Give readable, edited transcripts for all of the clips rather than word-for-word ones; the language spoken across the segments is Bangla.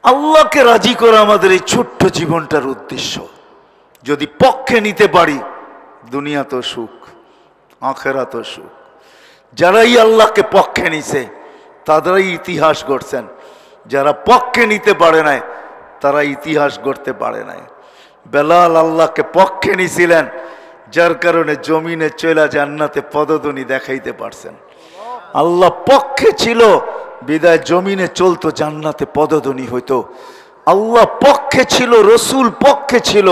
আল্লাহকে রাজি করা আমাদের এই ছোট্ট জীবনটার উদ্দেশ্য। যদি পক্ষে নিতে পারি দুনিয়া তো সুখ, আখেরাত তো সুখ। যারাই আল্লাহকে পক্ষে নিছে তারাই ইতিহাস গড়ছেন, যারা পক্ষে নিতে পারে নাই তারা ইতিহাস গড়তে পারে নাই। বেলাল আল্লাহকে পক্ষে নিছিলেন, যার কারণে জমিনে চলা জান্নাতে পদধ্বনি দেখাইতে পারছেন। আল্লাহ পক্ষে ছিল বিদায় জমিনে চলতো, জান্নাতে পদধ্বনি হইতো। আল্লাহ পক্ষে ছিল, রসুল পক্ষে ছিল।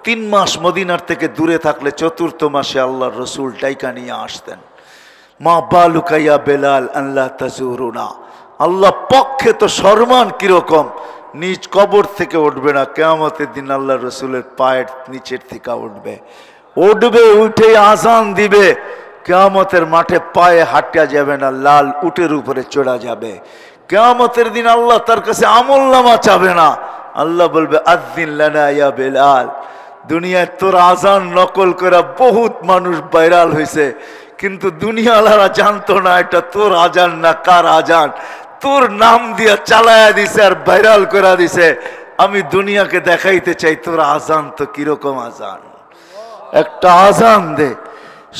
3 মাস মদিনার থেকে দূরে থাকলে 4th মাসে আল্লাহর রসুল ডাইকা নিয়ে আসতেন। মা বালুকাইয়া বেলাল আল্লাহ তাজুরুনা। আল্লাহ পক্ষে তো সম্মান কিরকম, নিজ কবর থেকে উঠবে না, কিয়ামতের দিন আল্লাহ রসুলের পায়ের নিচের থেকে উঠবে, উঠে আজান দিবে, কিয়ামতের মাঠে পায়ে হাঁটা যাবে না, লাল উটের উপরে চড়া যাবে। কিয়ামতের দিন আল্লাহ তার কাছে আমলনামা চাবে না, আল্লাহ বলবে আযিন লানা ইয়া বেলাল। দুনিয়ায় তোর আজান নকল করা বহুত মানুষ ভাইরাল হয়েছে, কিন্তু দুনিয়াওয়ালারা জানতো না এটা তোর আজান না কার আজান। তোর নাম দিয়া চালায়া দিছে আর ভাইরাল করে দিছে। আমি দুনিয়াকে দেখাইতে চাই তোর আজান তো কিরকম আজান, একটা আজান দে।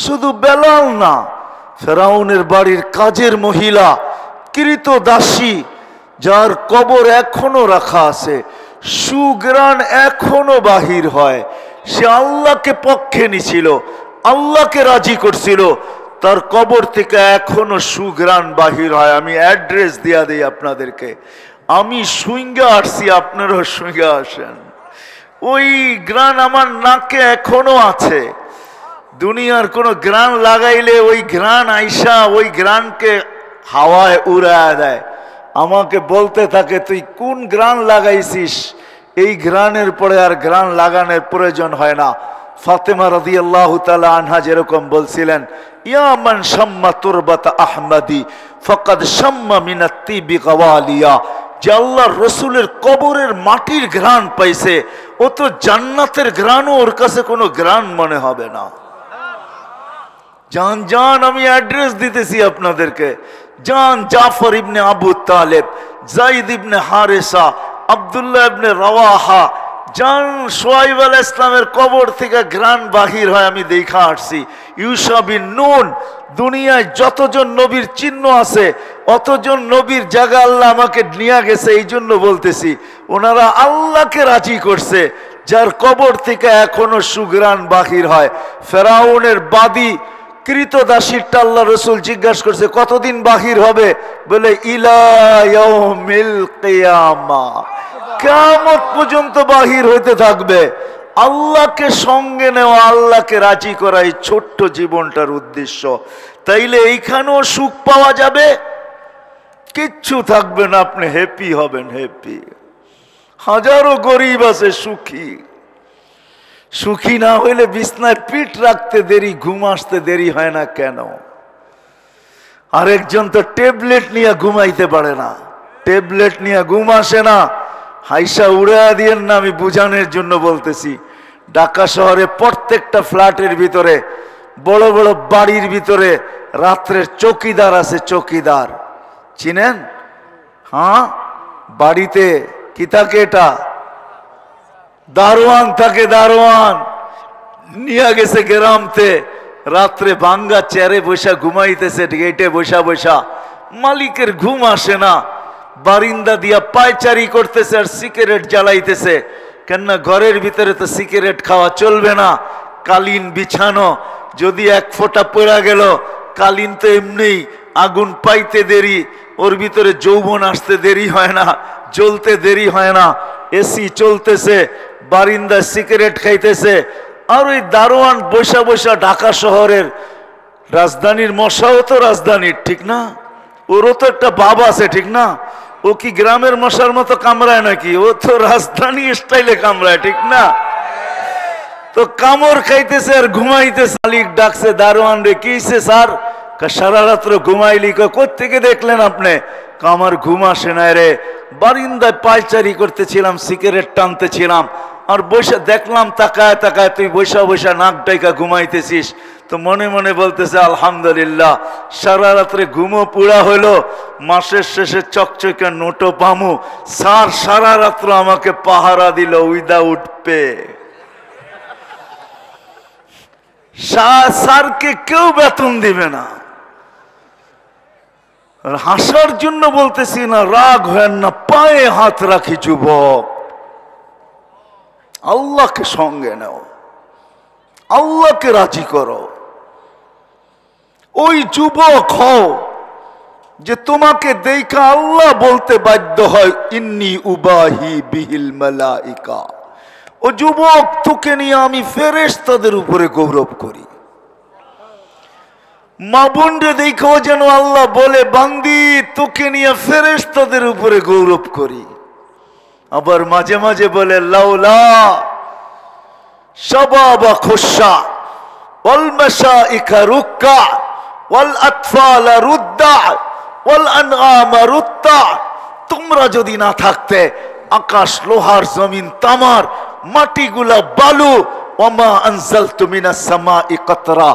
শুধু বেলাল না, ফেরাউনের বাড়ির কাজের মহিলা, কৃত দাসী, যার কবর এখনো রাখা আছে, সুগ্রাণ এখনো বাহির হয়, সে আল্লাহকে পক্ষে নিছিল, আল্লাহকে রাজি করছিল, তার কবর থেকে এখনো সুগ্রাণ বাহির হয়। আমি অ্যাড্রেস দিয়া দিই আপনাদেরকে, আমি সুইঙ্গা আসছি, আপনারাও সুইঙ্গা আসেন, ওই গ্রান আমার নাকে এখনো আছে। দুনিয়ার কোনো গ্রান লাগাইলে ওই গ্রান আইসা ওই গ্রানকে হাওয়ায় উড়ায় দেয়, আমাকে বলতে থাকে তুই কোন গ্রান লাগাইছিস, এই গ্রানের পরে আর গ্রান লাগানোর প্রয়োজন হয় না। ফাতেমা রাদিয়াল্লাহু তাআলা আনহা যেরকম বলছিলেন, ইয়া মান শাম্মা তুরবাতা আহমদি ফাকাদ শাম্মা মিনাত তিবি গাওয়ালিয়া, যে আল্লাহর রসুলের কবরের মাটির ঘ্রাণ পাইছে, ও তো জান্নাতের ঘ্রাণও ওর কাছে কোনো ঘ্রাণ মনে হবে না। জান জান আমি অ্যাড্রেস দিতেছি আপনাদেরকে, জান জাফর ইবনে আবু তালেব, যায়েদ ইবনে হারেসা, আব্দুল্লাহ ইবনে রাওয়াহা, জান শুআইব আলাইহিস সালামের কবর থেকে ঘ্রাণ বাহির হয়, আমি দেখা আসছি। ইউসা বিন নুন, দুনিয়ায় যতজন নবীর চিহ্ন আছে অতজন নবীর জায়গা আল্লাহ আমাকে নিয়ে গেছে, এই জন্য বলতেছি ওনারা আল্লাহকে রাজি করছে, যার কবর থেকে এখনো সুঘ্রাণ বাহির হয়। ফেরাউনের বাদী কৃতদাসীরটা আল্লাহ রসুল জিজ্ঞাসা করছে কতদিন বাহির হবে, বলে ইলা ইয়াউমিল কিয়ামা, কিয়ামত পর্যন্ত বাহির হইতে থাকবে। আল্লাহকে সঙ্গে নেওয়া, আল্লাহকে রাজি করা এই ছোট্ট জীবনটার উদ্দেশ্য। তাইলে এইখানেও সুখ পাওয়া যাবে, কিচ্ছু থাকবে না, আপনি হ্যাপি হবেন, হ্যাপি। হাজারো গরিব আছে সুখী, সুখী না হইলে বিছনায় পিঠ রাখতে দেরি, ঘুম আসতে দেরি হয় না কেন? আরেকজন তো ট্যাবলেট নিয়ে ঘুমাইতে পারে না, ট্যাবলেট নিয়ে ঘুম আসে না। হাইসা উড়া দিয়েন না, আমি বুঝানোর জন্য বলতেছি। ঢাকা শহরে প্রত্যেকটা ফ্ল্যাটের ভিতরে, বড় বড় বাড়ির ভিতরে রাত্রের চৌকিদার আছে, চৌকিদার চিনেন? হ্যাঁ, বাড়িতে কি থাকে এটা? দারোয়ান থাকে, দারোয়ান নিয়ে গেছে গ্রামতে, রাত্রে ভাঙ্গা চেয়ারে বসা ঘুমাইতেছে, গেটে বসা বসা, মালিকের ঘুম আসে না, বারিন্দা দিয়া পায়চারি করতেছে আর সিগারেট জ্বালাইতেছে। কেননা ঘরের ভিতরে তো সিগারেট খাওয়া চলবে না, কালিন বিছানো, যদি এক ফোঁটা পড়া গেল, কালিন তো এমনি আগুন পাইতে দেরি, ওর ভিতরে যৌবন আসতে দেরি হয় না, জ্বলতে দেরি হয় না। এসি চলতেছে, বারিন্দায় সিগারেট খাইতেছে, আর ওই দারোয়ান বসা বসা, ঢাকা শহরের রাজধানীর মশাও তো রাজধানীর, ঠিক না? ওরও তো একটা ভাব আছে, ঠিক না? ও কি গ্রামের মশার মতো কামড়ায় নাকি? ও তো রাজধানী স্টাইলে কামড়ায়, ঠিক না? তো কামড় খাইতেছে আর ঘুমাইতেছে। মালিক ডাকছে দারোয়ান রে, কি হইছে স্যার? সারা রাত্র ঘুমাইলি? কোত্থেকে দেখলেন আপনি? আমার ঘুম আসে না রে, বারিন্দায় পায়চারি করতেছিলাম, সিগারেট টানতেছিলাম, আর বসে দেখলাম তাকায় তাকায় তুই বৈশা বৈশা নাক ডাইকা ঘুমাইতেছিস। তো মনে মনে বলতেছে আলহামদুলিল্লাহ, সারা রাত্রে ঘুমো পুরা হলো, মাসের শেষে চকচকে নোটও পামু। স্যার সারা রাত্র আমাকে পাহারা দিল উইদাউট পে। স্যারকে কেউ বেতন দিবে না। হাসার জন্য বলতেছি না, রাগ হয় না, পায়ে হাত রাখি যুবক, আল্লাহকে সঙ্গে নাও, আল্লাহকে রাজি করো। ওই যুবক হও যে তোমাকে দেখা আল্লাহ বলতে বাধ্য হয় ইন্নী উবাহি বিহিল মালাইকা। ও যুবক, তোকে নিয়ে আমি ফেরেশতাদের উপরে গৌরব করি। মা বোনরে দেখাও যেন আল্লাহ বলে বান্দি তোকে নিয়ে ফেরেশতাদের উপরে গৌরব করি। আবার মাঝে মাঝে বলে লাউলা শাবাবা খুশা ওয়াল মাশাইকা রুক্কা ওয়াল আতফালা রুদ্দা ওয়াল আনআমা রুত্তা। তোমরা যদি না থাকতে, আকাশ লোহার, জমিন তামার, মাটিগুলা বালু, ওমা আনজালতু মিনাস সামাই কাতরা,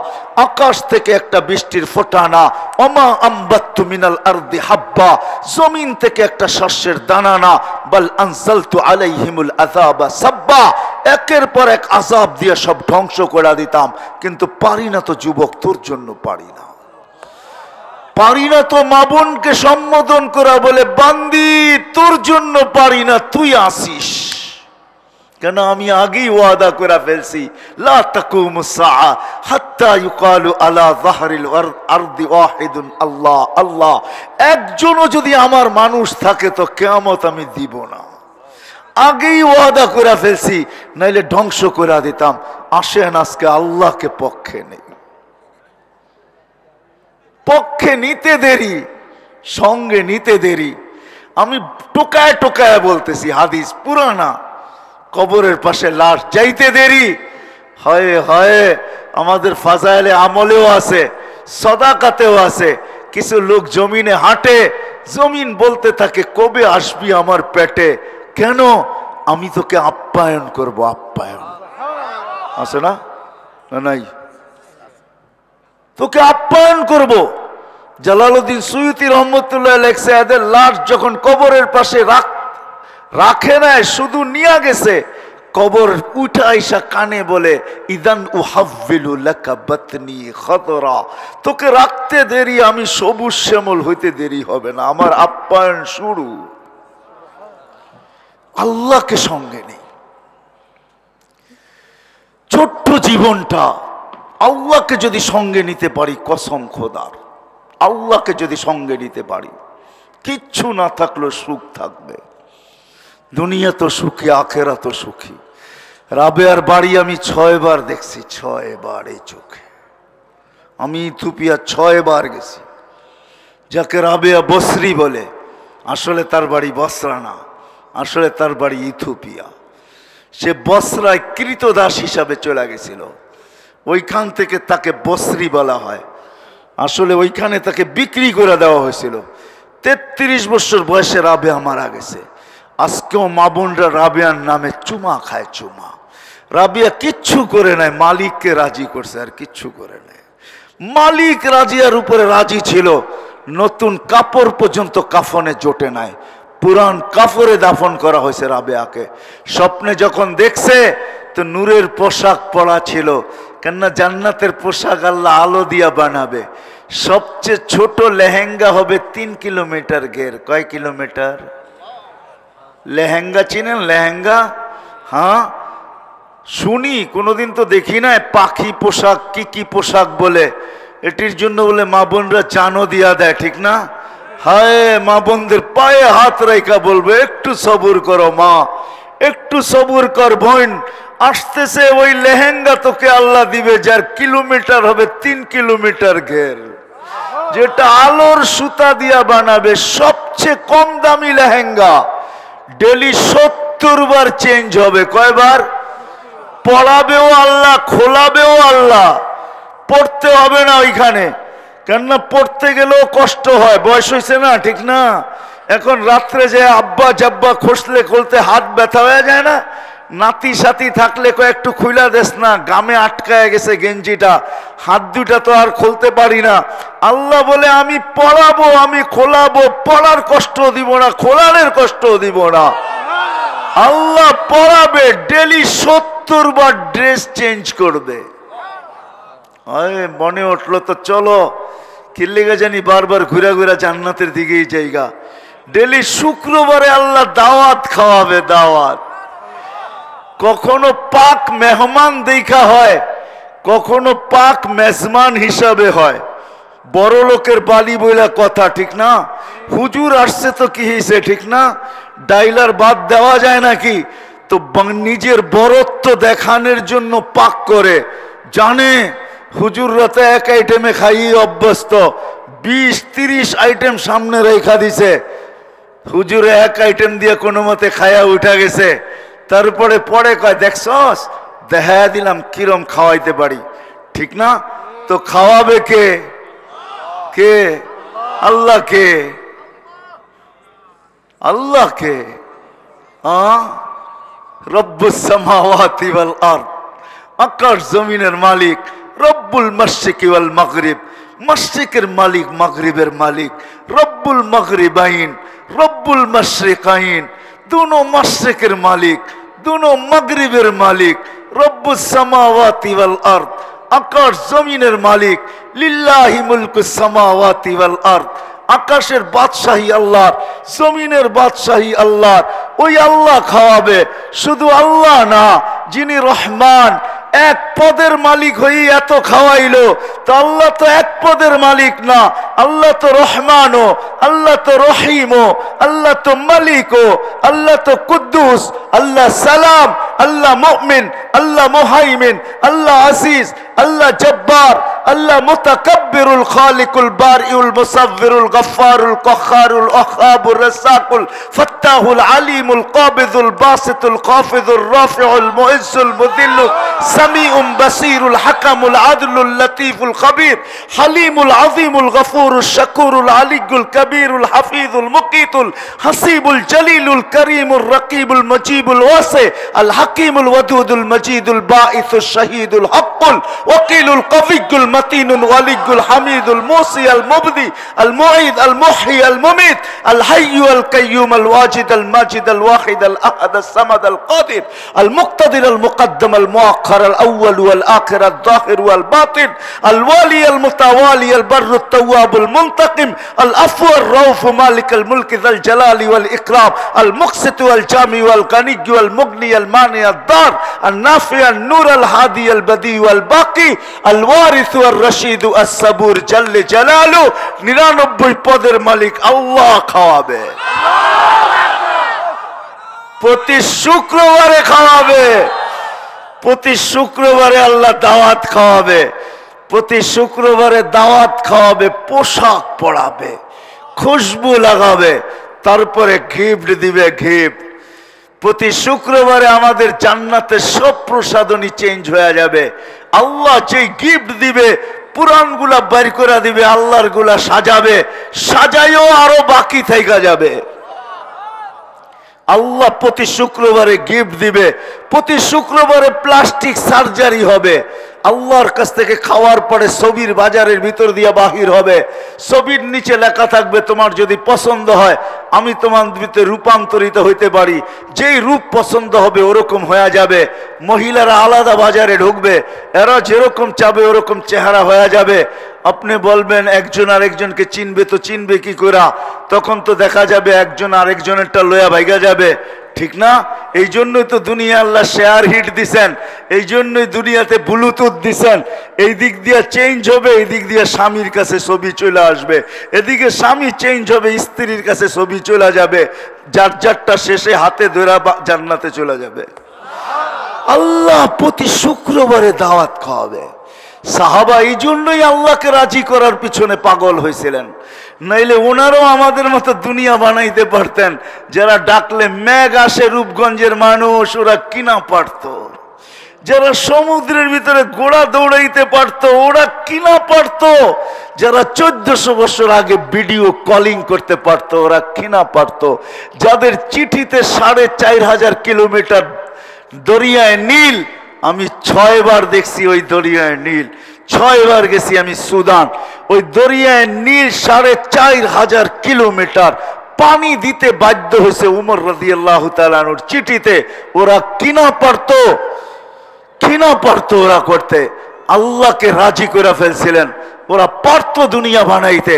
আকাশ থেকে একটা বৃষ্টির ফোঁটা না, ওমা আমবাততু মিনাল আরদি হাব্বা, জমিন থেকে একটা শস্যের দানা না, বাল আনজালতু আলাইহিমুল আযাবা সাব্বা, একের পর এক আযাব দিয়ে সব ধ্বংস করে দিতাম। কিন্তু পারি না তো যুবক, তোর জন্য পারি না। পারি না তো মা বোনকে সম্বোধন করা, বলে বান্দি তোর জন্য পারি না, তুই আসিস কেন? আমি আগেই ওয়াদা করে ফেলছি, লা তাকুমুস সাআ হাত্তা ইউকালু আলা যাহরিল আরদি ওয়াহিদুন আল্লাহ আল্লাহ। একজনও যদি আমার মানুষ থাকে তো কিয়ামত আমি দিব না। আগেই ওয়াদা করে ফেলছি, নাইলে ধ্বংস করে দিতাম। আসেন আজকে আল্লাহকে পক্ষে নেই, পক্ষে নিতে দেরি, সঙ্গে নিতে দেরি। আমি টোকায় টোকায় বলতেছি, হাদিস পুরানা, কবরের পাশে লাশ যাইতে দেরি হয় হয়। আমাদের ফাজাইলে আমলেও আছে, সদাকাতেও আছে। কিছু লোক জমিনে হাঁটে, জমিন বলতে থাকে কবে আসবি আমার পেটে? কেন? আমি তোকে আপ্যায়ন করব। আপ্যায়ন আছে না? নাই, তোকে আপ্যায়ন করব। জালালউদ্দিন সুয়ুতী রহমতুল্লাহ লেখছে, এদের লাশ যখন কবরের পাশে রাখে নাই, শুধু নিয়ে গেছে, কবর উঠা আইসা কানে বলে ইদান উহাব্বিলু লাকা বাতনি খদরা, তোকে রাখতে দেরি, আমি সবুজ শ্যামল হইতে দেরি হবে না, আমার আপ্যায়ন শুরু। আল্লাহকে সঙ্গে নেই। ছোট্ট জীবনটা আল্লাহকে যদি সঙ্গে নিতে পারি, কসম খোদার, আল্লাহকে যদি সঙ্গে নিতে পারি, কিচ্ছু না থাকলেও সুখ থাকবে। দুনিয়া তো সুখী, আখেরা তো সুখী। রাবেয়ার বাড়ি আমি 6 বার দেখছি, 6 বার এই চোখে। আমি ইথিওপিয়া 6 বার গেছি। যাকে রাবেয়া বসরি বলে, আসলে তার বাড়ি বসরা না, আসলে তার বাড়ি ইথিওপিয়া। সে বসরায় কৃতদাস হিসাবে চলে গেছিল, ওইখান থেকে তাকে বসরি বলা হয়। আসলে ওইখানে তাকে বিক্রি করে দেওয়া হয়েছিল। 33 বছর বয়সে রাবেয়া মারা গেছে। আজকেও মা বোনরা রাবেয়ার নামে চুমা খায়, চুমা। রাবেয়া কিচ্ছু করে নাই, মালিককে রাজি করছে, আর কিচ্ছু করে নাই। মালিক রাজিয়ার উপরে রাজি ছিল, নতুন কাপড় পর্যন্ত কাফনে জোটে নাই, পুরান কাপড়ে দাফন করা হয়েছে রাবেয়াকে। স্বপ্নে যখন দেখছে তো নূরের পোশাক পরা ছিল, কেননা জান্নাতের পোশাক আল্লাহ আলো দিয়া বানাবে। সবচেয়ে ছোট লেহেঙ্গা হবে 3 কিলোমিটার ঘের। কয় কিলোমিটার? লেহেঙ্গা চিনেন? লেহেঙ্গা? হ্যাঁ, শুনি, কোনোদিন তো দেখি না। পাখি পোশাক, কি পোশাক বলে, এটির জন্য বলে মা বোনরা জানও দিয়া দেয়, ঠিক না? হায়, মা বোনদের পায়ে হাত রেখা বলবে একটু সবুর করো মা, একটু সবুর কর বোন, আসতেছে ওই লেহেঙ্গা তোকে আল্লাহ দিবে, যার কিলোমিটার হবে 3 কিলোমিটার ঘের, যেটা আলোর সুতা দিয়া বানাবে। সবচেয়ে কম দামি লেহেঙ্গা ডেলি 70 বার চেঞ্জ হবে। কয়বার? পড়াবেও আল্লাহ, খোলাবেও আল্লাহ, পড়তে হবে না ওইখানে, কেননা পড়তে গেলেও কষ্ট হয়, বয়স হয়েছে না, ঠিক না? এখন রাত্রে যে আব্বা জাব্বা খসলে খুলতে হাত ব্যথা হয়ে যায় না, নাতি সাথী থাকলে একটু খুইলা দেস না, গামে আটকায় গেছে গেঞ্জিটা, হাত দুটা তো আর খুলতে পারি না। আল্লাহ বলে আমি পড়াবো, আমি খোলাবো, পড়ার কষ্ট দিব না, খোলানের কষ্ট দিব না। আল্লাহ পড়াবে, ডেলি 70 বার ড্রেস চেঞ্জ করবে। মনে উঠলো তো চলো, কিল্লিগা জানি বারবার ঘুরা ঘুরা জান্নাতের দিকেই জায়গা। ডেলি শুক্রবারে আল্লাহ দাওয়াত খাওয়াবে, দাওয়াত। কখনো পাক মেহমান দেখা হয়, কখনো পাক মেজমান হিসাবে হয়। বড় লোকের বালি বইলা কথা, ঠিক না? হুজুর আসছে তো কি হয়েছে, ঠিক না? ডাইলার বাদ দেওয়া যায় নাকি? তো নিজের বরত্ব দেখানোর জন্য পাক করে, জানে হুজুররা তো এক আইটেমে খাইয়ে অভ্যস্ত, 20-30 আইটেম সামনে রেখা দিছে, হুজুরে এক আইটেম দিয়ে কোনো মতে খায়া উঠা গেছে। তারপরে পরে কয় দেখছস, দেখা দিলাম কিরম খাওয়াইতে পারি, ঠিক না? তো খাওয়াবে কে? কে? আল্লাহ। কে? আল্লাহ কে? রব্বুস সামাওয়াতি ওয়াল আরদ, আকাশ জমিনের মালিক। রব্বুল মাশরিকি ওয়াল মাগরিব, মাশরিকের মালিক, মাগরিবের মালিক। রব্বুল মাগরিবাইন, রব্বুল মাশরিকাইন, দুনো মাশরিকের মালিক, দুনো মাগরিবের মালিক। রব্বুস সামাওয়াতি ওয়াল আরদ, আকাশ জমিনের মালিক। লিল্লাহি মুলকুস সামাওয়াতি ওয়াল আরদ, আকাশের বাদশাহী আল্লাহর, জমিনের বাদশাহী আল্লাহর। ওই আল্লাহ খাওয়াবে। শুধু আল্লাহ না, যিনি রহমান, এক পদের মালিক হয়ে এত খাওয়াইলো, তো আল্লাহ তো এক পদের মালিক না, আল্লাহ তো রহমানও, আল্লাহ তো রহিমও, আল্লাহ তো মালিকও, আল্লাহ তো কুদ্দুস, আল্লাহ সালাম, আল্লাহ মুমিন, আল্লাহ মুহাইমিন, আল্লাহ আজিজ, আল্লাহ জব্বার, আল্লাহ মুতাকাব্বিরুল খালিকুল বারিউল মুসাవ్বিরুল গফফারুল কখারুল ওয়াহাবুর রাসাকুল ফাত্তাহুল আলিমুল কাবিদুল বাসিতুল খাফিদুর রাফিউল মুইজ্জুল মুযিল্লু সামিউম বাসীরুল হাকামুল আদলুল লতীফুল খবীর হালিমুল আযীমুল গফুরুশ শাকুরুল আলিয়ুল কবীরুল হাফিজুল মুকিতুল হাসিবুল জলিলুল করিমুর রকিবুল মজিবুল ওয়াসি আল হাকিমুল ওয়াদুদুল মজিদুল বাঈসুশ শহীদুল হক্কুল ওয়াকিলুল কবিয়্যুল মতিনুল ওয়ালিয়ুল হামিদুল মুসি আল মুবদি আল মুঈদ আল মুহয়ি আল মুমিত আল হাইয়্যু আল কাইয়্যুম আল ওয়াজিদ আল মাজিদ আল ওয়াহিদ আল আহাদ আল সামাদ আল কাদির আল মুক্তাদির আল মুকদ্দম আল মুআখ্খার আল আউয়াল ওয়াল আখির আল যাহির ওয়াল বাতিন আল ওয়ালি আল মুতাওয়ালি আল বাররু আত তাওয়াব আল মুনতাকিম আল আফু আর রাউফ মালিক আল মুলক যাল জালালি ওয়াল ইকরাম আল মুকসিত ওয়াল জামি ওয়াল গানি ওয়াল মুগনি আল মানি আল দার আল নাফি আল নূর আল হাদি আল বদি ওয়াল বাকি আল ওয়ারিস ওয়াল রশিদ আস সাবুর জাল্লে জালালু। 99 পদের মালিক আল্লাহ খাওয়াবে, প্রতি শুক্রবারে খাওয়াবে, প্রতি শুক্রবারে আল্লাহ দাওয়াত খাওয়াবে, প্রতি শুক্রবারে দাওয়াত খাওয়াবে, পোশাক পরাবে, খুশবু লাগাবে, তারপরে গিফট দিবে, গিফট। প্রতি শুক্রবারে আমাদের জান্নাতের সব প্রসাধনী চেঞ্জ হয়ে যাবে। আল্লাহ যে গিফট দিবে, পুরানগুলা বের করে দিবে, আল্লাহর গুলা সাজাবে, সাজাইও আরো বাকি থেকে যাবে। আল্লাহ প্রতি শুক্রবারে গিফট দিবে, প্রতি শুক্রবারে প্লাস্টিক সার্জারি হবে। আল্লাহর কাছ থেকে খাওয়ার পরে ছবির বাজারের ভিতর দিয়ে বাহির হবে, ছবির নিচে লেখা থাকবে তোমার যদি পছন্দ হয় আমি তোমার ভিতরে রূপান্তরিত হইতে পারি। যেই রূপ পছন্দ হবে ওরকম হয়ে যাবে। মহিলারা আলাদা বাজারে ঢুকবে, এরা যেরকম চাবে ওরকম চেহারা হয়ে যাবে। আপনি বলবেন একজন আরেকজনকে চিনবে, তো চিনবে কি করে? তখন তো দেখা যাবে একজন আরেকজনেরটা লয়া ভাইগা যাবে, ঠিক না? এই জন্যই তো দুনিয়া আল্লাহ শেয়ার হিট দিছেন, এই জন্যই দুনিয়াতে ব্লুটুথ দিছেন। এই দিক দিয়ে চেঞ্জ হবে, এই দিক দিয়ে স্বামীর কাছে ছবি চলে আসবে, এদিকে স্বামী চেঞ্জ হবে, স্ত্রীর কাছে ছবি চলে যাবে, যার যারটা শেষে হাতে ধরা জান্নাতে চলে যাবে। আল্লাহ প্রতি শুক্রবারে দাওয়াত খাওয়াবে। সাহাবা এই জন্যই আল্লাহকে রাজি করার পিছনে পাগল হয়েছিলেন, নাইলে ওনারও আমাদের মতো দুনিয়া বানাইতে পারতেন। যারা ডাকলে মেঘ আসে রূপগঞ্জের মানুষ, ওরা কিনা পারত। যারা সমুদ্রের ভিতরে ঘোড়া দৌড়াইতে পারত, ওরা কিনা পারত। যারা 1400 বছর আগে ভিডিও কলিং করতে পারত, ওরা কিনা পারত। যাদের চিঠিতে 4500 কিলোমিটার দরিয়ায় নীল আমি 6 বার দেখছি, ওই দরিয়ায় নীল 6 বার গেছি আমি সুদান। ওই দরিয়ায় নীল 4500 কিলোমিটার পানি দিতে বাধ্য হয়েছে উমর রাদিয়াল্লাহু তাআলা আনহুর চিঠিতে। ওরা কিনা পারতো ওরা করতে, আল্লাহকে রাজি করে ফেলছিলেন। ওরা পারতো দুনিয়া বানাইতে,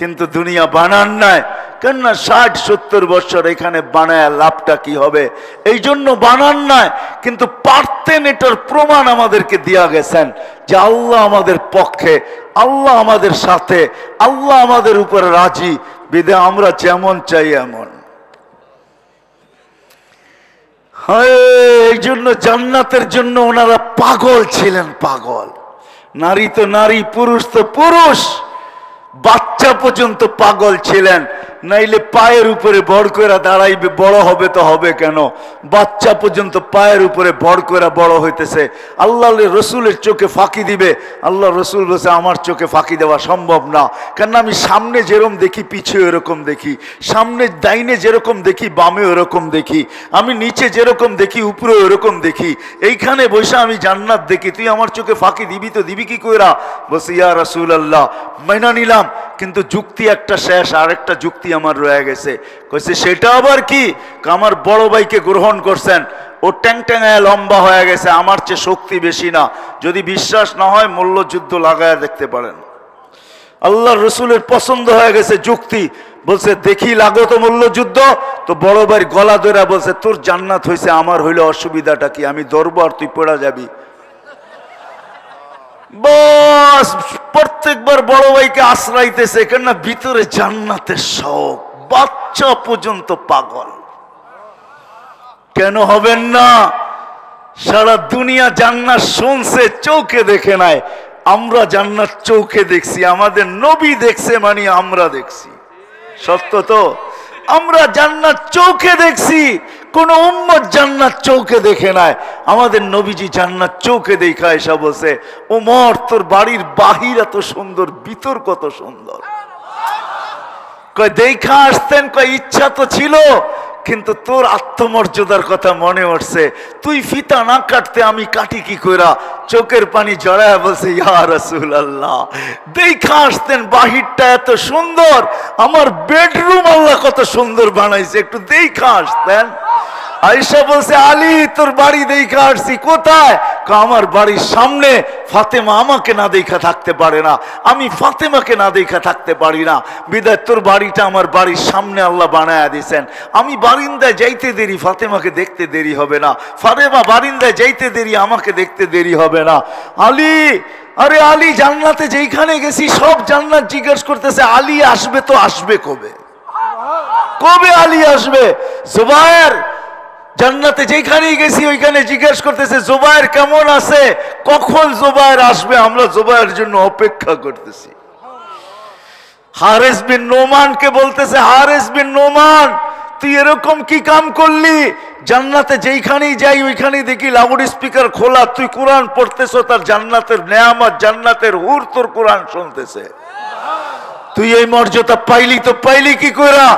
কিন্তু দুনিয়া বানান নাই। কেননা 60-70 বছর এখানে বানায় লাভটা কি হবে, এই জন্য বানান নাই। কিন্তু পারতেন, এটার প্রমাণ আমাদেরকে দিয়া গেছেন যে আল্লাহ আমাদের পক্ষে, আল্লাহ আমাদের সাথে, আল্লাহ আমাদের উপরে রাজি। বিদে আমরা যেমন চাই এমন। হ্যাঁ, এই জন্য জান্নাতের জন্য ওনারা পাগল ছিলেন, পাগল। নারী তো নারী, পুরুষ তো পুরুষ, বাচ্চা পর্যন্ত পাগল ছিলেন। নাইলে পায়ের উপরে ভর করে দাঁড়াইবে, বড় হবে তো হবে কেন? বাচ্চা পর্যন্ত পায়ের উপরে ভর করে বড় হইতেছে। আল্লাহ রসুলের চোখে ফাঁকি দিবে। আল্লাহ রসুল বলছে আমার চোখে ফাঁকি দেওয়া সম্ভব না, কেননা আমি সামনে যেরকম দেখি পিছে এরকম দেখি, সামনে ডাইনে যেরকম দেখি বামে ওরকম দেখি, আমি নিচে যেরকম দেখি উপরে ওরকম দেখি। এইখানে বসে আমি জান্নাত দেখি, তুই আমার চোখে ফাঁকি দিবি তো দিবি কি কইরা? বলছে ইয়া রাসূলুল্লাহ, মাইনা নিলাম, কিন্তু যুক্তি একটা শেষ, আরেকটা যুক্তি আমার রয়ে গেছে। কইছে সেটা আবার কি? আমার বড় ভাইকে গ্রহণ করছেন, ও ট্যাংট্যাঙায় লম্বা হয়ে গেছে, আমার চেয়ে শক্তি বেশি না। যদি বিশ্বাস না হয় মল্লযুদ্ধ লাগায় দেখতে পারেন। আল্লাহ রসুলের পছন্দ হয়ে গেছে যুক্তি। বলছে দেখি লাগো তো মল্লযুদ্ধ। তো বড় ভাইয়ের গলা ধরে বলছে তোর জান্নাত হয়েছে, আমার হইলে অসুবিধাটা কি? আমি ধরবো আর তুই পড়া যাবি। বস প্রত্যেকবার বড় ভাইকে আশ্রাইতেছে, কেননা ভিতরে জান্নাতের শখ। বাচ্চা পর্যন্ত পাগল। কেন হবেন না? সারা দুনিয়া জান্নাত শুনছে, চোখে দেখে নাই। আমরা জান্নাত চোখে দেখছি, আমাদের নবী দেখছে, মানে আমরা দেখছি। সত্য তো? আমরা জান্নাত চোখে দেখছি, কোন উম্মত জান্নাত চোখে দেখে নাই। আমাদের নবীজি জান্নাত চোখে দেখা এসা বলছে ওমর তোর বাড়ির বাহির এত সুন্দর, ভিতর কত সুন্দর। কয় দেখা আসতেন, কয় ইচ্ছা তো ছিল, কিন্তু তোর আত্মমর্যাদার কথা মনে উঠছে, তুই ফিতা না কাটতে আমি কাটি কি কইরা? চোখের পানি জড়ায় বলছে ইয়া রাসূলুল্লাহ, দেখা আসতেন বাহিরটা এত সুন্দর, আমার বেডরুম আল্লাহ কত সুন্দর বানাইছে, একটু দেখা আসতেন। আয়েশা বলছে আলী তোর বাড়ি দেখা আসছি। কোথায়? আমার বাড়ির সামনে। ফাতেমা আমাকে না দেখা থাকতে পারে না, আমি ফাতেমাকে না দেখা থাকতে পারি না, বিদায় তোর বাড়িটা আমার বাড়ির সামনে আল্লাহ বানায়া দিয়েছেন। আমি বারিন্দায় যাইতে দেরি, ফাতেমাকে দেখতে দেরি হবে না। ফাতেমা বারিন্দায় যাইতে দেরি, আমাকে দেখতে দেরি হবে না। আলী, আরে আলী, জান্নাতে যেইখানে গেছি সব জান্নাত জিজ্ঞেস করতেছে আলী আসবে তো আসবে কবে? কবে আলী আসবে? জুবায়ের জান্নাতে যেখানেই গেছি ওইখানে জিজ্ঞেস করতেছে জুবায়ের কেমন আছে, কখন জুবায়ের আসবে, আমরা জুবায়ের জন্য অপেক্ষা করতেছি। হারেস বিন নোমানকে বলতেছে হারেস বিন নোমান তুই এরকম কি কাম করলি? জান্নাতে যেইখানেই যাই ওইখানেই দেখি লাউড স্পিকার খোলা, তুই কোরআন পড়তেছ, তার জান্নাতের নেয়ামত, জান্নাতের হুর তোর কোরআন শুনতেছে। তুই এই মর্যাদা পাইলি তো পাইলি কি কইরা?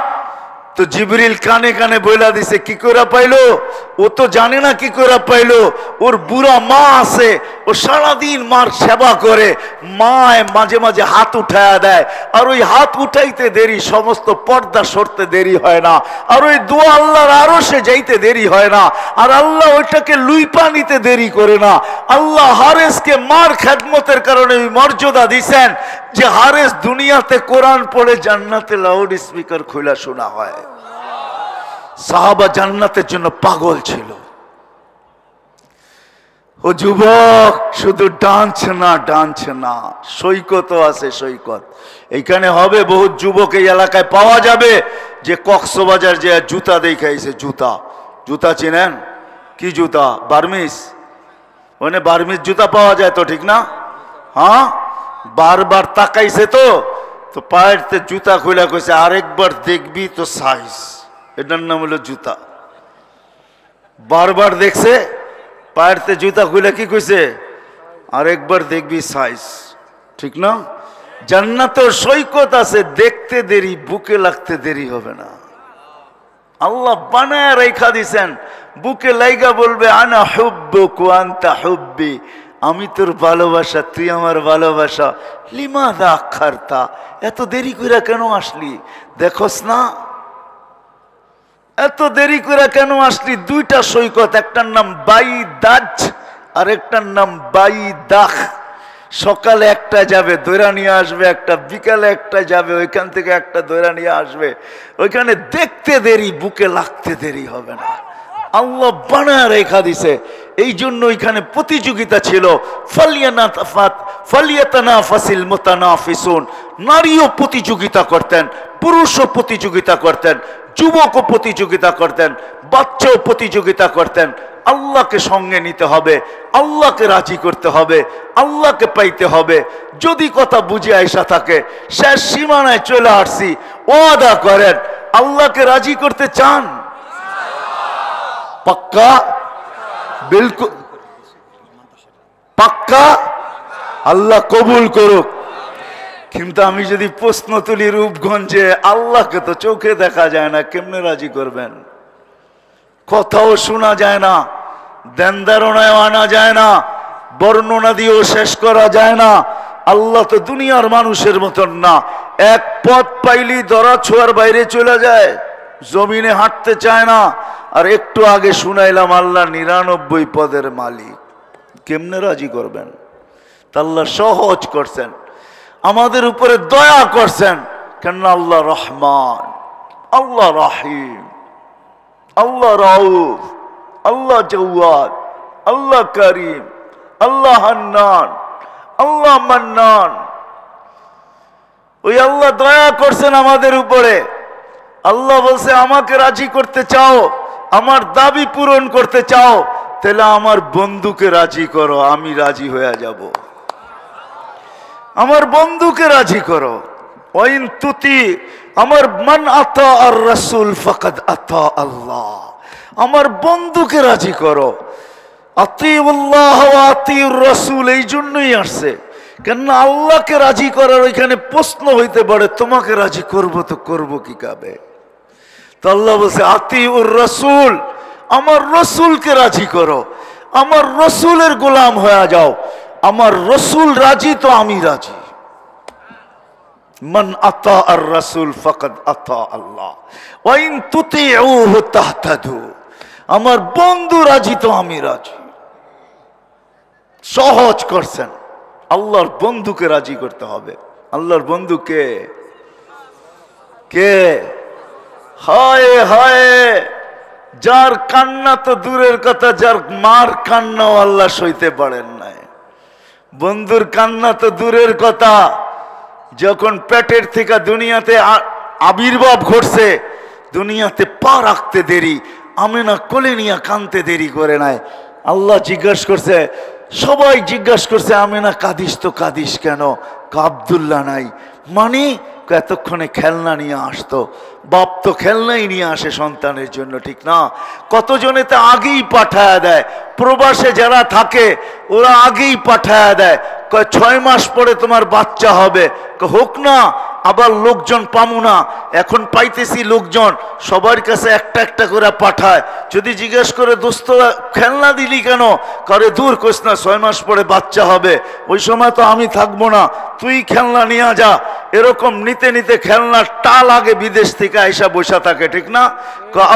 তো জিবরিল কানে কানে বইলা দিছে কি করে পাইলো? ও তো জানে না কি করে পাইলো। ওর বুড়া মা আছে, ও সারাদিন মার সেবা করে, মায় মাঝে মাঝে হাত উঠায়া দেয়, আর ওই হাত উঠাইতে দেরি সমস্ত পর্দা সরতে দেরি হয় না, আর ওই দোয়া আল্লাহর আরশে যাইতে দেরি হয় না, আর আল্লাহ ওইটাকে লুইপা নিতে দেরি করে না। আল্লাহ হারেসকে মার খেদমতের কারণে ওই মর্যাদা দিছেন যে হারেস দুনিয়াতে কোরআন পড়ে, জান্নাতে লাউড স্পিকার খোলা শোনা হয়। সাহাবা জান্নাতের জন্য পাগল ছিল। ও যুবক, শুধু ডান্স না, সৈকত আছে, সৈকত এইখানে হবে। বহুত যুবক এই এলাকায় পাওয়া যাবে যে কক্সবাজার যে জুতা দেখাইছে, জুতা চিনেন? কি জুতা? বার্মিস। ওখানে বার্মিস জুতা পাওয়া যায় তো, ঠিক না? হ্যাঁ, বারবার তাকাইছে তো পায়ের জুতা খুলে কইছে আরেকবার দেখবি তো সাইজ। এটার নাম হলো জুতা। বারবার দেখছে, পায়ের জুতা খুলে কি কইছে? আরেকবার দেখবি সাইজ। ঠিক না? জান্নাতের সৈকত আছে, দেখতে দেরি, বুকে লাগতে দেরি হবে না। আল্লাহ বানায় রেখা দিছেন, বুকে লাইগা বলবে আনা হুব্বুক ওয়া আনতা হুব্বি, আমি তোর ভালোবাসা তুই আমার ভালোবাসা। লিমাযা আখারতা, এত দেরি কইরা কেন আসলি? দেখোস না এত দেরি কইরা কেন আসলি? দুইটা সৈকত, একটার নাম বাইদাজ আর একটার নাম বাইদাখ। সকালে একটা যাবে দৈরা নিয়ে আসবে, একটা বিকালে একটা যাবে ওইখান থেকে একটা দৈরা নিয়ে আসবে। ওইখানে দেখতে দেরি, বুকে লাগতে দেরি হবে না। আল্লাহ বানায় রেখা দিছে, এই জন্য ওইখানে প্রতিযোগিতা ছিল। ফালিয়াতানাফাসিল মুতানাফিসুন, নারীও প্রতিযোগিতা করতেন, পুরুষও প্রতিযোগিতা করতেন, যুবকও প্রতিযোগিতা করতেন, বাচ্চাও প্রতিযোগিতা করতেন। আল্লাহকে সঙ্গে নিতে হবে, আল্লাহকে রাজি করতে হবে, আল্লাহকে পাইতে হবে। যদি কথা বুঝে আইসা থাকে, শেষ সীমানায় চলে আসছি, ওয়াদা করেন আল্লাহকে রাজি করতে চান? পাক্কা? বিলকুল পাক্কা? আল্লাহ কবুল করুক। কিন্তু আমি যদি প্রশ্ন তুলি রূপগঞ্জে, আল্লাহকে তো চোখে দেখা যায় না, কেমনে রাজি করবেন? কথাও শোনা যায় না, ধ্যান ধারণায় আনা যায় না, বর্ণনা দিয়েও শেষ করা যায় না। আল্লাহ তো দুনিয়ার মানুষের মতন না, এক পথ পাইলি ধরা ছোঁয়ার বাইরে চলে যায়, জমিনে হাঁটতে চায় না। আর একটু আগে শুনাইলাম আল্লাহ 99 পদের মালিক, কেমনে রাজি করবেন? তা আল্লাহ সহজ করছেন, আমাদের উপরে দয়া করছেন। কেন? আল্লাহ রহমান, আল্লাহ রাহিম, আল্লাহ রাউফ, আল্লাহ জওয়াদ, আল্লাহ করিম, আল্লাহ হান্নান, আল্লাহ মান্নান। ওই আল্লাহ দয়া করছেন আমাদের উপরে। আল্লাহ বলছে আমাকে রাজি করতে চাও, আমার দাবি পূরণ করতে চাও, তাহলে আমার বন্ধুকে রাজি করো, আমি রাজি হয়ে যাব। আমার বন্ধুকে রাজি করো। ওয়াইন তুতি, আমার মান আতা আর রাসূল ফাকাদ আতা আল্লাহ, আমার বন্ধুকে রাজি করো। আতিউল্লাহ ওয়া আতিউর রাসূল এই জন্যই আসছে, কেননা আল্লাহকে রাজি করার ওইখানে প্রশ্ন হইতে পারে তোমাকে রাজি করব তো করব কি কাবে? তো আল্লাহ বলছে আতিউর রাসূল, আমার রসুলকে রাজি করো, আমার রসুলের গোলাম হয়ে যাও। আমার রসুল রাজি তো আমি রাজি। মান আতা আর রাসূল ফাকাদ আতা আল্লাহ ওয়া ইন তুতিউহু তাহতাদু, আমার বন্ধু রাজি তো আমি রাজি। সহজ করছেন, আল্লাহর বন্ধুকে রাজি করতে হবে। আল্লাহর বন্ধু কে? কে? হায় হায়, যার কান্না তো দূরের কথা, যার মার কান্নাও আল্লাহ সইতে পারেন নাই। বন্ধুর কান্না তো দূরের কথা, যখন পেটের থেকে দুনিয়াতে আবির্ভাব ঘটছে, দুনিয়াতে পা রাখতে দেরি, আমিনা কোলে নিয়ে কানতে দেরি করে নাই। আল্লাহ জিজ্ঞাসা করছে, সবাই জিজ্ঞাসা করছে আমিনা কাঁদিস তো কাঁদিস কেন? আব্দুল্লাহ নাই। মানে এতক্ষণে খেলনা নিয়ে আসতো, বাপ তো খেলনাই নিয়ে আসে সন্তানের জন্য, ঠিক না? কতজনে তো আগেই পাঠায়া দেয়, প্রবাসে যারা থাকে ওরা আগেই পাঠায়া দেয়, 6 মাস পরে তোমার বাচ্চা হবে, হোক না, আবার লোকজন পামু না, এখন পাইতেছি লোকজন, সবার কাছে একটা একটা করে পাঠায়। যদি জিজ্ঞেস করে দোস্ত খেলনা দিলি কেন, করে দূর কোস না, 6 মাস পরে বাচ্চা হবে, ওই সময় তো আমি থাকবো না, তুই খেলনা নিয়ে যা। এরকম নিতে নিতে খেলনা টাল আগে বিদেশ থেকে আইসা বসা থাকে, ঠিক না?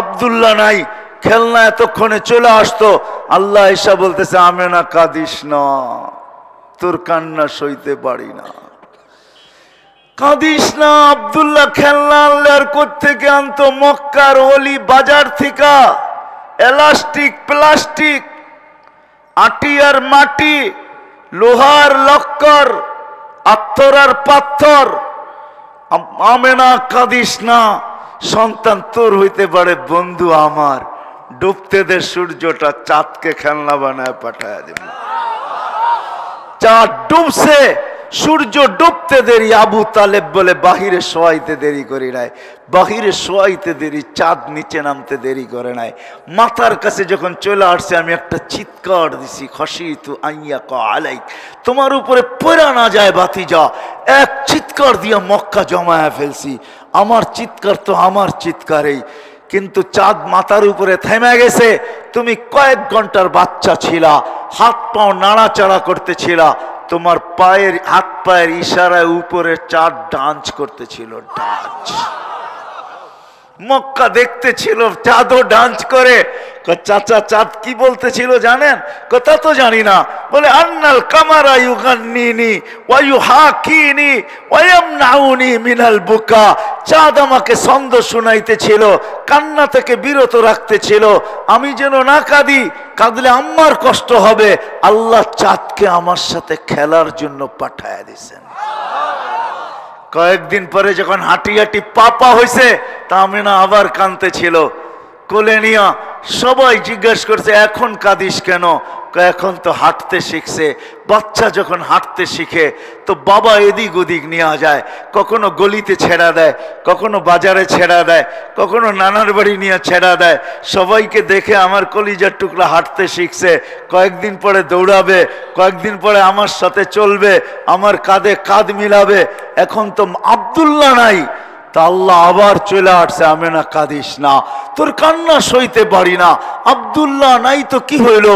আব্দুল্লাহ নাই, খেলনা এতক্ষণে চলে আসতো। আল্লাহ আইসা বলতেছে আমেনা কাঁদিস না, তোর কান্না সইতে পারি না, কাঁদিস না। আব্দুল্লাহ খেলনা আনলে আর কোত্থেকে আনতো? মক্কার অলি বাজার থেকে, এলাস্টিক, প্লাস্টিক, আটি আর মাটি, লোহার লক্কর, আত্তর আর পাথর। আমেনা কাঁদিস না, সন্তান তোর হইতে পারে, বন্ধু আমার। ডুবতে দে সূর্যটা, চাঁদকে খেলনা বানায় পাঠায় দেব। চাঁদ ডুবছে, সূর্য ডুবতে দেরি, আবু তালেব বলে বাহিরে শোয়াইতে দেরি করি নাই, বাহিরে শোয়াইতে দেরি, চাঁদ নিচে নামতে দেরি করে নাই। মাথার কাছে যখন চলে আসছে আমি একটা চিৎকার দিছি, খসিতু আইয়াকা আলাইক, তোমার উপরে পড়া না যায় ভাতিজা। এক চিৎকার দিয়া মক্কা জমায়া ফেলছি। আমার চিৎকার তো আমার চিৎকারেই। কিন্তু চাঁদ মাথার উপরে থেমে গেছে। তুমি কয়েক ঘন্টার বাচ্চা ছিলা, হাত পাও নাড়াচাড়া করতেছিলা, তোমার পায়ের হাত পায়ের ইশারায় উপরে চাঁদ ডান্স করতেছিল। ডান্স মক্কা দেখতেছিল, চাঁদও ডান্স করে। চাচা চাঁদ কি বলতেছিল জানেন? কথা তো জানি না। বলে আন্নাল কামারা ইউগান্নিনি ওয়া ইউহাকিনি ওয়া ইয়ামনাউনি মিনাল বুকা। চাঁদ আমাকে ছন্দ শোনাইতেছিল, কান্না থেকে বিরত রাখতেছিল, আমি যেন না কাঁদি, কাঁদলে আম্মার কষ্ট হবে। আল্লাহ চাঁদকে আমার সাথে খেলার জন্য পাঠায় দিয়েছেন। কয়েকদিন পরে যখন হাঁটি হাঁটি পাপা হয়েছে, তা আমিনা আবার কাঁদতেছিল। কোলে নিয়া সবাই জিজ্ঞেস করছে এখন কাঁদিস কেন? এখন তো হাঁটতে শিখছে। বাচ্চা যখন হাঁটতে শিখে তো বাবা এদিক ওদিক নিয়ে যায়, কখনো গলিতে ছেড়া দেয়, কখনো বাজারে ছেড়া দেয়, কখনো নানার বাড়ি নিয়ে ছেড়া দেয়। সবাইকে দেখে আমার কলিজার টুকরা হাঁটতে শিখছে। কয়েকদিন পরে দৌড়াবে, কয়েকদিন পরে আমার সাথে চলবে, আমার কাঁধে কাঁধ মিলাবে। এখন তো আব্দুল্লাহ নাই, তা আল্লাহ আবার চলে আসছে, আমেনা কাঁদিস না, তোর কান্না সইতে পারি না। আব্দুল্লাহ নাই তো কি হইল?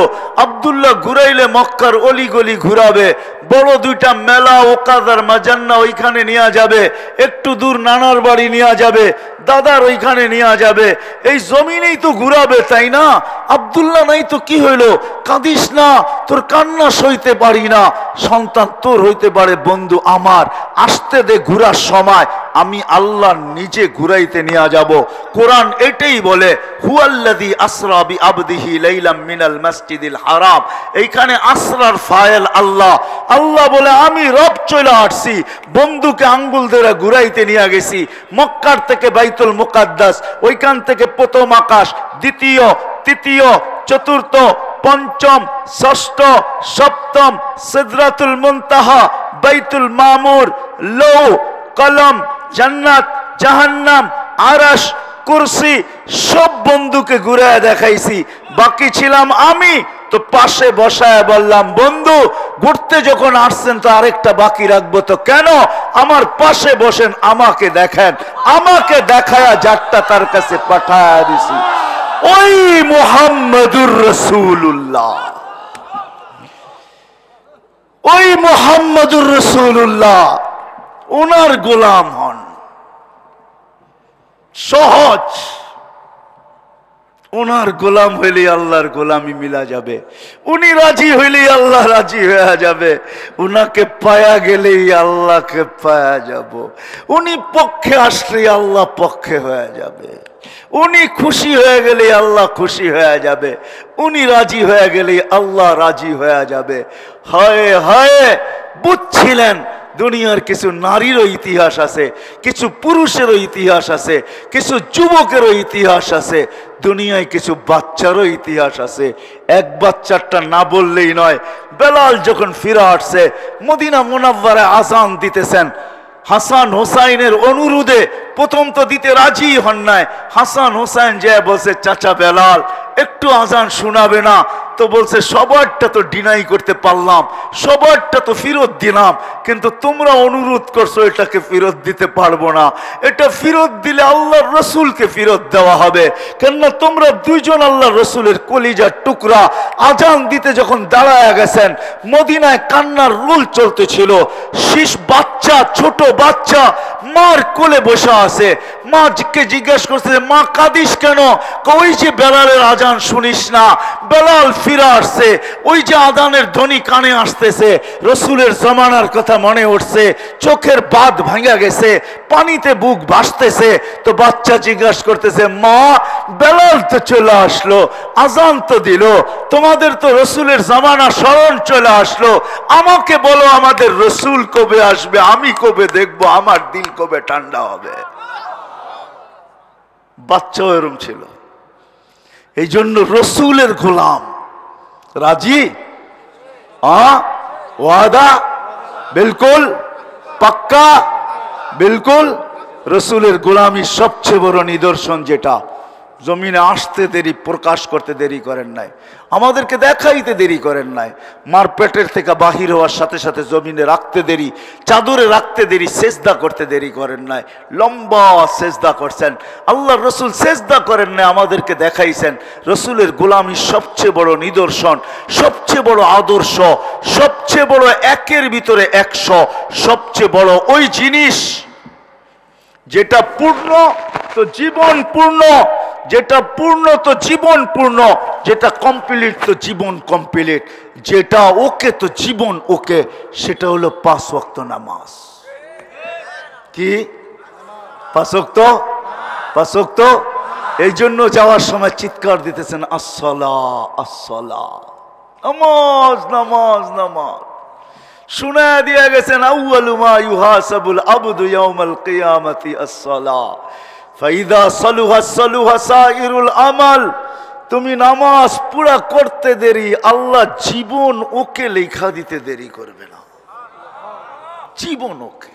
আব্দুল্লাহ ঘুরাইলে মক্কার অলি গলি ঘুরাবে, বড় দুইটা মেলা ওকাদার মাজান্না ওইখানে নিয়ে যাবে, একটু দূর নানার বাড়ি নিয়ে যাবে, দাদার ওইখানে নিয়ে যাবে, এই জমিনেই তো ঘুরাবে, তাই না? আব্দুল্লাহ নাই তো কি হইল? কাঁদিস না, তোর কান্না সইতে পারি না। সন্তান তোর হইতে পারে, বন্ধু আমার, আসতে দে ঘুরার সময়, আমি আল্লাহ নিজে ঘুরাইতে নিয়ে যাব। কোরআন এটাই বলে, হুয়াল্লাযী আসরা বিআবদিহি লাইলাম মিনাল মাসজিদিল হারাম। এইখানে আসরার ফাইল আল্লাহ। আল্লাহ বলে আমি রব চলে আসছি, বন্ধুকে আঙ্গুল ধরে ঘুরাইতে নিয়ে গেছি মক্কার থেকে বাইতুল মুকাদ্দাস, ওইখান থেকে প্রথম আকাশ, দ্বিতীয়, তৃতীয়, চতুর্থ, পঞ্চম, ষষ্ঠ, সপ্তম, সিদরাতুল মুনতাহা, বাইতুল মামুর, লৌহ, কলম, জান্নাত, জাহান্নাম, আরশ, কুরসি, সব বন্ধুকে ঘুরায় দেখাইছি। বাকি ছিলাম আমি, তো পাশে বসায় বললাম বন্ধু ঘুরতে যখন আসছেন তো আরেকটা বাকি রাখবো তো কেন? আমার পাশে বসেন, আমাকে দেখেন, আমাকে দেখায়া যারটা তার কাছে পাঠায়া দিছি ওই মুহাম্মাদুর রাসূলুল্লাহ, ওই মুহাম্মাদুর রাসূলুল্লাহ। ওনার গোলাম হন, সহজ। ওনার গোলাম হইলে আল্লাহর গোলামি মিলা যাবে, উনি রাজি হইলে আল্লাহ রাজি হয়ে যাবে, উনাকে পায়া গেলেই আল্লাহকে পায়া যাব, উনি পক্ষে আসলে আল্লাহ পক্ষে হয়ে যাবে, উনি খুশি হয়ে গেলে আল্লাহ খুশি হয়ে যাবে, উনি রাজি হয়ে গেলে আল্লাহ রাজি হয়ে যাবে। হয় হয় বুঝছিলেন দুনিয়ার কিছু নারীরও ইতিহাস আছে, কিছু পুরুষেরও ইতিহাস আছে, কিছু যুবকেরও ইতিহাস আছে, দুনিয়ায় কিছু বাচ্চারও ইতিহাস আছে। এক বাচ্চারটা না বললেই নয়। বেলাল যখন ফিরে আসছে, মদিনা মুনাওয়ারায় আযান দিতেছেন, হাসান হোসাইনের অনুরোধে, প্রথম তো দিতে রাজি হন নাই, হাসান হোসাইন যে বলছে চাচা বেলাল একটু আজান শোনাবে না? তো বলছে সবারটা তো ডিনাই করতে পারলাম, সবারটা তো ফেরত দিলাম, কিন্তু তোমরা অনুরোধ করছো এটাকে ফেরত দিতে পারবো না। এটা ফেরত দিলে আল্লাহর রসুলকে ফেরত দেওয়া হবে, কেননা তোমরা দুইজন আল্লাহর রসুলের কলিজার টুকরা। আজান দিতে যখন দাঁড়ায় গেছেন, মদিনায় কান্নার রোল চলতেছিল। শিশ বাচ্চা, ছোট বাচ্চা মার কোলে বসে আছে। মাকে জিজ্ঞেস করছে মা কাঁদিস কেন? ওই যে বেলালের আজান শুনিস না? বেলাল ফিরে আসছে, ওই যে আজানের ধ্বনি কানে আসতেছে, রসুলের জমানার কথা মনে উঠছে, চোখের বাঁধ ভাঙা গেছে, পানিতে বুক ভাসতেছে। তো বাচ্চা জিজ্ঞাসা করতেছে মা বেলাল তো চলে আসলো, আজান তো দিল, তোমাদের তো রসুলের জমানা স্মরণ চলে আসলো, আমাকে বলো আমাদের রসুল কবে আসবে, আমি কবে দেখবো, আমার দিল কবে ঠান্ডা হবে? বাচ্চাও এরম ছিল। এই জন্য রসুলের গোলাম রাজি, ওয়াদা বিলকুল পাক্কা, বিলকুল। রসুলের গোলামি সবচেয়ে বড় নিদর্শন যেটা, জমিনে আসতে দেরি, প্রকাশ করতে দেরি করেন নাই, আমাদেরকে দেখাইতে দেরি করেন নাই। মার পেটের থেকে বাহির হওয়ার সাথে সাথে জমিনে রাখতে দেরি, চাদরে রাখতে দেরি, সেজদা করতে দেরি করেন নাই, লম্বা সেজদা করছেন। আল্লাহ রসুল সেজদা করেন নাই, আমাদেরকে দেখাইছেন। রসুলের গোলামীর সবচেয়ে বড় নিদর্শন, সবচেয়ে বড় আদর্শ, সবচেয়ে বড় একের ভিতরে 100, সবচেয়ে বড় ওই জিনিস যেটা পূর্ণ তো জীবন পূর্ণ, যেটা পূর্ণ তো জীবন পূর্ণ, যেটা কমপ্লিট তো জীবন কমপ্লিট, যেটা ওকে তো জীবন ওকে, সেটা হলো 5 ওয়াক্ত নামাজ। কি 5 ওয়াক্ত? 5 ওয়াক্ত। এই জন্য যাওয়ার সময় চিৎকার দিতেছেন, আসসালাহ আসসালাহ, নামাজ নামাজ নামাজ। শুনে দিয়ে গেছেন, আউয়ালু মা ইউহাসাবুল আবদু ইয়াউমাল কিয়ামাতি আসসালাহ ফাইদা সালুহা সালুহা সাইরুল আমাল। তুমি নামাজ পুরা করতে দেরি, আল্লাহ জীবন ওকে লেখা দিতে দেরি করবে না, জীবন ওকে।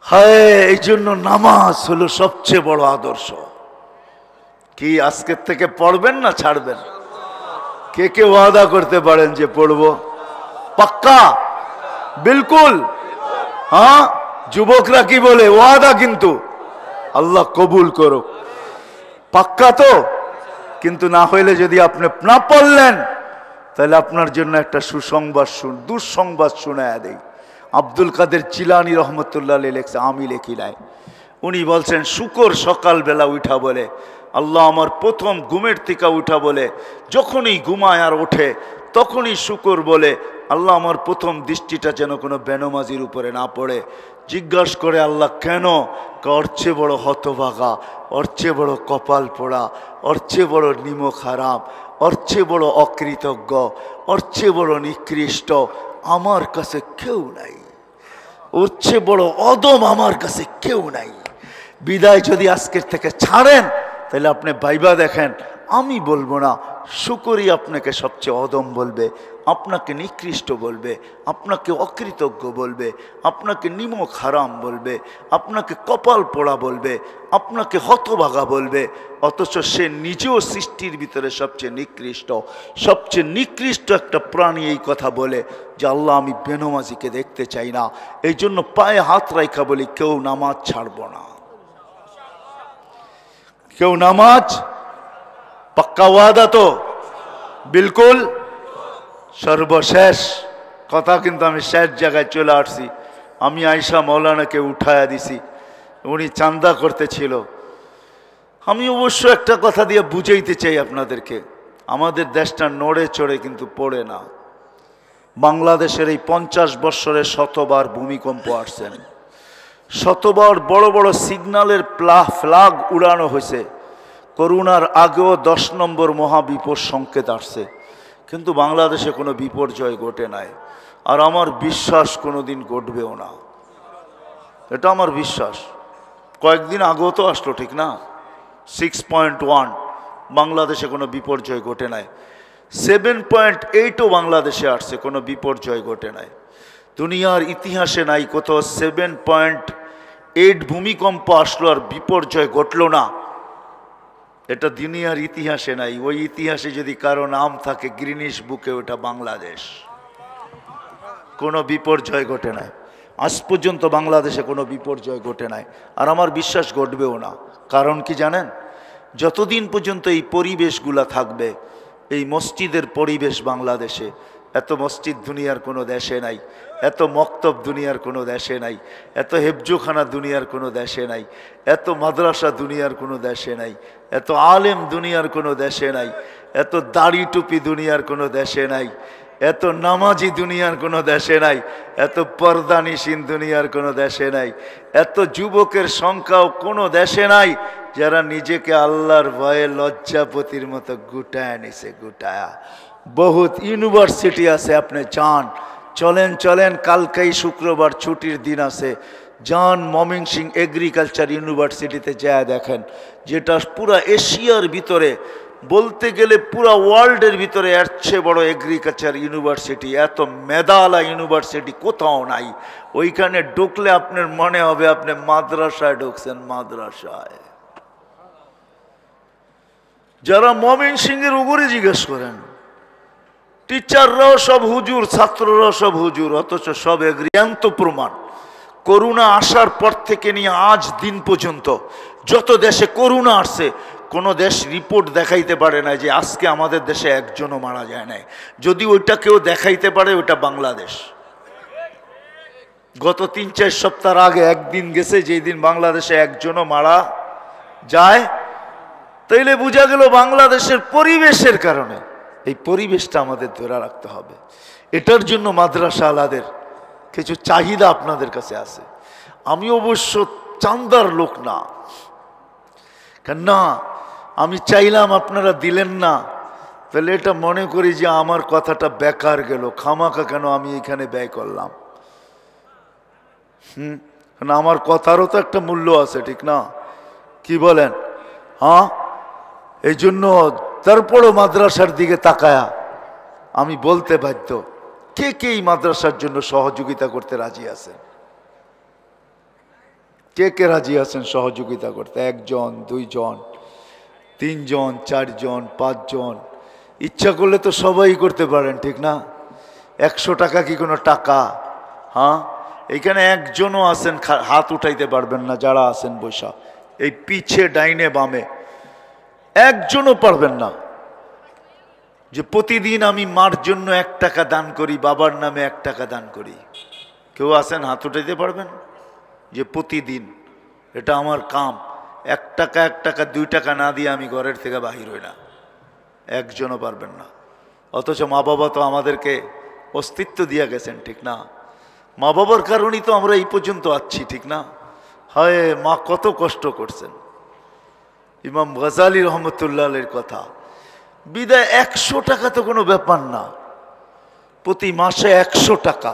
হায়, এই জন্য নামাজ হলো সবচেয়ে বড় আদর্শ। কি আজকের থেকে পড়বেন না ছাড়বেন? কে কে ওয়াদা করতে পারেন যে পড়বো? পাক্কা? বিলকুল? হ্যাঁ, যুবকরা কি বলে? ওয়াদা। কিন্তু আল্লাহ কবুল করুক। পাক্কা তো? কিন্তু না হইলে যদি আপনি না পড়লেন, তাহলে আপনার জন্য একটা সুসংবাদ দুঃসংবাদ শোনায় দেই। আব্দুল কাদের জিলানী রহমতুল্লাহ আলাইহি লেখছে, আমি লেখি নাই। উনি বলছেন, শুকর সকালবেলা উঠা বলে, আল্লাহ আমার প্রথম ঘুমের থেকে উঠা বলে, যখনই ঘুমায় আর ওঠে তখনই শুকর বলে, আল্লাহ আমার প্রথম দৃষ্টিটা যেন কোনো বেনমাজির উপরে না পড়ে। জিজ্ঞাসা করে, আল্লাহ কেন? ওর চেয়ে বড় হতভাগা, ওর চেয়ে বড় কপাল পোড়া, ওর চেয়ে বড় নিমক হারাম, ওর চেয়ে বড় অকৃতজ্ঞ, ওর চেয়ে বড় নিকৃষ্ট আমার কাছে কেউ নাই, ওর চেয়ে বড় অদম আমার কাছে কেউ নাই। বিদায় যদি আজকের থেকে ছাড়েন, তাহলে আপনি ভাইবা দেখেন, আমি বলবো না, শুকরই আপনাকে সবচেয়ে অদম বলবে, আপনাকে নিকৃষ্ট বলবে, আপনাকে অকৃতজ্ঞ বলবে, আপনাকে নিমক হারাম বলবে, আপনাকে কপাল পোড়া বলবে, আপনাকে হতভাগা বলবে। অথচ সে নিজেও সৃষ্টির ভিতরে সবচেয়ে নিকৃষ্ট, সবচেয়ে নিকৃষ্ট একটা প্রাণী এই কথা বলে যে আল্লাহ আমি বেনমাজিকে দেখতে চাই না। এই জন্য পায়ে হাত রাখা বলি, কেউ নামাজ ছাড়ব না, কেউ নামাজ। পাক্কা ওয়াদা তো? বিলকুল। সর্বশেষ কথা, কিন্তু আমি শেষ জায়গায় চলে আসছি। আমি আয়সা মৌলানাকে উঠায়া দিছি, উনি চান্দা করতেছিল। আমি অবশ্য একটা কথা দিয়ে বুঝাইতে চাই আপনাদেরকে, আমাদের দেশটা নড়ে চড়ে কিন্তু পড়ে না। বাংলাদেশের এই 50 বৎসরে শতবার ভূমিকম্প আসছেন, শতবার বড় বড় সিগন্যালের ফ্ল্যাগ উড়ানো হয়েছে। করোনার আগেও 10 নম্বর মহাবিপদ সংকেত আসছে, কিন্তু বাংলাদেশে কোনো বিপর্যয় ঘটে নাই। আর আমার বিশ্বাস কোনোদিন ঘটবেও না, এটা আমার বিশ্বাস। কয়েকদিন আগেও তো আসলো, ঠিক না? 6.1 বাংলাদেশে কোনো বিপর্যয় ঘটে নাই। 7.8ও বাংলাদেশে আসছে, কোনো বিপর্যয় ঘটে নাই। দুনিয়ার ইতিহাসে নাই কোথাও 7.8 ভূমিকম্প আসলো আর বিপর্যয় ঘটলো না। এটা দুনিয়ার ইতিহাসে নাই। ওই ইতিহাসে যদি কারো নাম থাকে গ্রিনিশ বুকে, ওটা বাংলাদেশ। কোনো বিপর্যয় ঘটে নাই আজ পর্যন্ত, বাংলাদেশে কোনো বিপর্যয় ঘটে নাই। আর আমার বিশ্বাস ঘটবেও না। কারণ কি জানেন? যতদিন পর্যন্ত এই পরিবেশগুলা থাকবে, এই মসজিদের পরিবেশ বাংলাদেশে, এত মসজিদ দুনিয়ার কোনো দেশে নাই, এত মক্তব দুনিয়ার কোনো দেশে নাই, এত হেফজোখানা দুনিয়ার কোনো দেশে নাই, এত মাদ্রাসা দুনিয়ার কোনো দেশে নাই, এত আলেম দুনিয়ার কোনো দেশে নাই, এত দাড়ি টুপি দুনিয়ার কোনো দেশে নাই, এত নামাজি দুনিয়ার কোনো দেশে নাই, এত পর্দানিসীন দুনিয়ার কোনো দেশে নাই, এত যুবকের সংখ্যাও কোনো দেশে নাই যারা নিজেকে আল্লাহর ভয়ে লজ্জাপতির মতো গুটায় নিছে। গুটায়া বহুত ইউনিভার্সিটি আছে, আপনি যান, চলেন চলেন, কালকেই শুক্রবার ছুটির দিন আছে, যান ময়মনসিং এগ্রিকালচার ইউনিভার্সিটিতে যায় দেখেন, যেটা পুরা এশিয়ার ভিতরে, বলতে গেলে পুরা ওয়ার্ল্ডের ভিতরে এর চেয়ে বড় এগ্রিকালচার ইউনিভার্সিটি, এত মেধাওয়ালা ইউনিভার্সিটি কোথাও নাই। ওইখানে ঢুকলে আপনার মনে হবে আপনি মাদ্রাসায় ঢুকছেন, মাদ্রাসায়। যারা ময়মনসিংহের উপরে জিজ্ঞেস করেন, টিচাররাও সব হুজুর, ছাত্ররাও সব হুজুর, অথচ সব জ্ঞান্ত প্রমাণ করোনা আসার পর থেকে নিয়ে আজ দিন পর্যন্ত যত দেশে করোনা আসছে, কোনো দেশ রিপোর্ট দেখাইতে পারে না যে আজকে আমাদের দেশে একজনও মারা যায় নাই। যদি ওইটা কেউ দেখাইতে পারে, ওইটা বাংলাদেশ। গত ৩-৪ সপ্তাহ আগে একদিন গেছে যেই দিন বাংলাদেশে একজনও মারা যায়। তাইলে বোঝা গেল বাংলাদেশের পরিবেশের কারণে। এই পরিবেশটা আমাদের ধরে রাখতে হবে। এটার জন্য মাদ্রাসা আলাদের কিছু চাহিদা আপনাদের কাছে আছে। আমি অবশ্য চান্দার লোক না, কেননা আমি চাইলাম আপনারা দিলেন না, তাহলে এটা মনে করি যে আমার কথাটা বেকার গেল, খামাখা কেন আমি এখানে ব্যয় করলাম। না, আমার কথারও তো একটা মূল্য আছে, ঠিক না? কি বলেন? হ্যাঁ, এই জন্য তারপরও মাদ্রাসার দিকে তাকায়া আমি বলতে বাধ্য, কে কে এই মাদ্রাসার জন্য সহযোগিতা করতে রাজি আছেন? কে কে রাজি আছেন সহযোগিতা করতে? 1 জন, 2 জন, 3 জন, 4 জন, 5 জন? ইচ্ছা করলে তো সবাই করতে পারেন, ঠিক না? 100 টাকা কি কোনো টাকা? হ্যাঁ, এখানে একজনও আছেন হাত উঠাইতে পারবেন না, যারা আছেন বৈশা এই পিছে ডাইনে বামে, একজনও পারবেন না যে প্রতিদিন আমি মার জন্য 1 টাকা দান করি, বাবার নামে 1 টাকা দান করি। কেউ আছেন হাত উঠাইতে পারবেন যে প্রতিদিন এটা আমার কাম, 1 টাকা 1 টাকা 2 টাকা না দিয়ে আমি ঘরের থেকে বাহির হই না? একজনও পারবেন না। অথচ মা বাবা তো আমাদেরকে অস্তিত্ব দিয়ে গেছেন, ঠিক না? মা বাবার কারণেই তো আমরা এই পর্যন্ত আছি, ঠিক না? হায়, মা কত কষ্ট করছেন। ইমাম গজালি রহমতুল্লাহের কথা, বিদায় 100 টাকা তো কোনো ব্যাপার না, প্রতি মাসে 100 টাকা